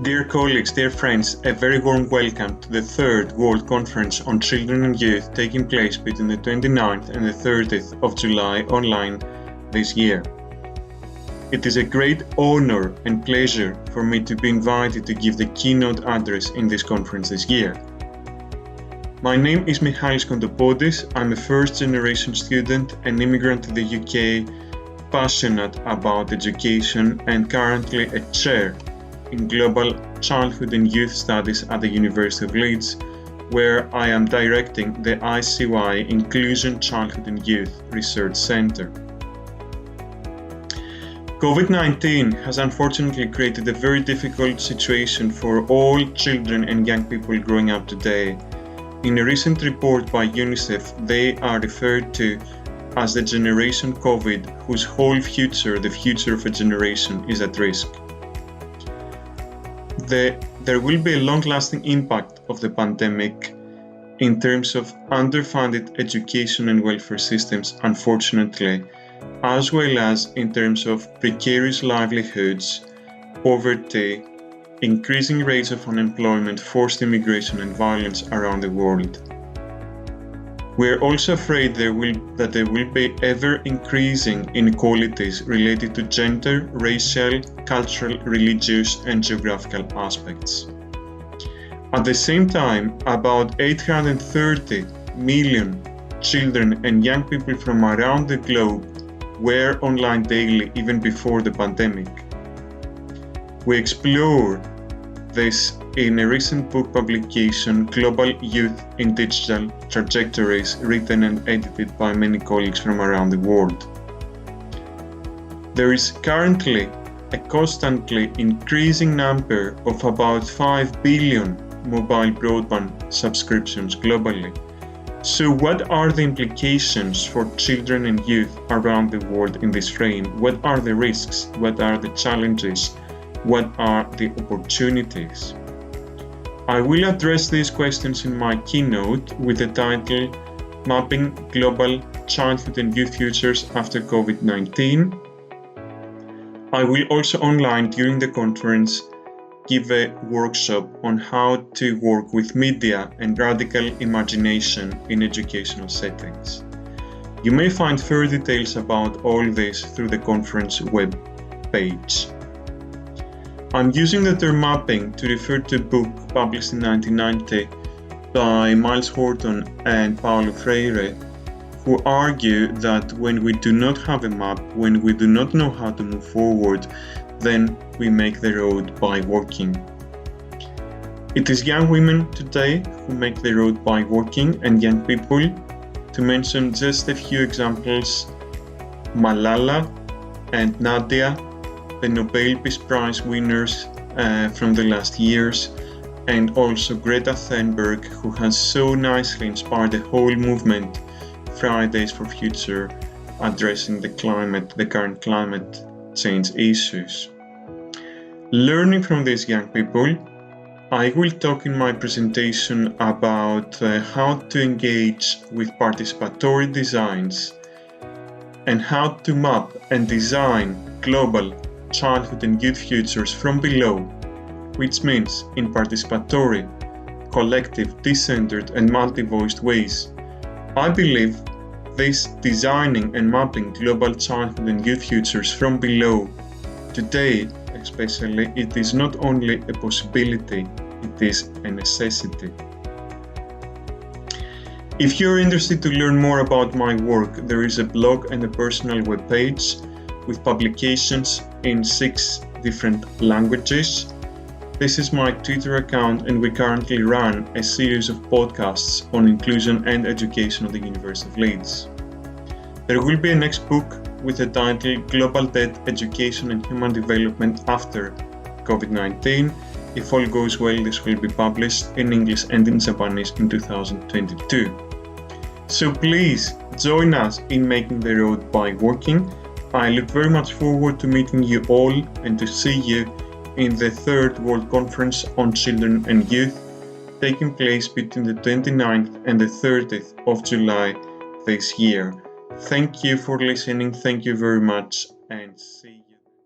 Dear colleagues, dear friends, a very warm welcome to the third World Conference on Children and Youth taking place between the 29th and the 30th of July online this year. It is a great honor and pleasure for me to be invited to give the keynote address in this conference this year. My name is Michalis Kontopodis. I'm a first-generation student, an immigrant to the UK, passionate about education and currently a chair in Global Childhood and Youth Studies at the University of Leeds, where I am directing the CCY Inclusion Childhood and Youth Research Centre. COVID-19 has unfortunately created a very difficult situation for all children and young people growing up today. In a recent report by UNICEF, they are referred to as the Generation COVID, whose whole future, the future of a generation, is at risk. There will be a long-lasting impact of the pandemic in terms of underfunded education and welfare systems, unfortunately, as well as in terms of precarious livelihoods, poverty, increasing rates of unemployment, forced immigration and violence around the world. We are also afraid that there will be ever-increasing inequalities related to gender, racial, cultural, religious and geographical aspects. At the same time, about 830 million children and young people from around the globe were online daily even before the pandemic. We explore this in a recent book publication, Global Youth in Digital Trajectories, written and edited by many colleagues from around the world. There is currently a constantly increasing number of about 5 billion mobile broadband subscriptions globally. So what are the implications for children and youth around the world in this frame? What are the risks? What are the challenges? What are the opportunities? I will address these questions in my keynote with the title Mapping Global Childhood and Youth Futures After COVID-19. I will also online during the conference give a workshop on how to work with media and radical imagination in educational settings. You may find further details about all this through the conference web page. I'm using the term mapping to refer to a book published in 1990 by Miles Horton and Paulo Freire, who argue that when we do not have a map, when we do not know how to move forward, then we make the road by walking. It is young women today who make the road by walking, and young people. To mention just a few examples, Malala and Nadia, the Nobel Peace Prize winners from the last years, and also Greta Thunberg, who has so nicely inspired the whole movement, Fridays for Future, addressing the current climate change issues. Learning from these young people, I will talk in my presentation about how to engage with participatory designs and how to map and design global childhood and youth futures from below, which means in participatory, collective, decentered and multi-voiced ways. I believe this designing and mapping global childhood and youth futures from below, today especially, it is not only a possibility, it is a necessity. If you're interested to learn more about my work, there is a blog and a personal webpage with publications in 6 different languages. This is my Twitter account, and we currently run a series of podcasts on inclusion and education at the University of Leeds. There will be a next book with the title Global Debt, Education and Human Development After COVID-19. If all goes well, this will be published in English and in Japanese in 2022. So please join us in making the road by walking. I look very much forward to meeting you all and to see you in the third World Conference on Children and Youth taking place between the 29th and the 30th of July this year. Thank you for listening. Thank you very much and see you.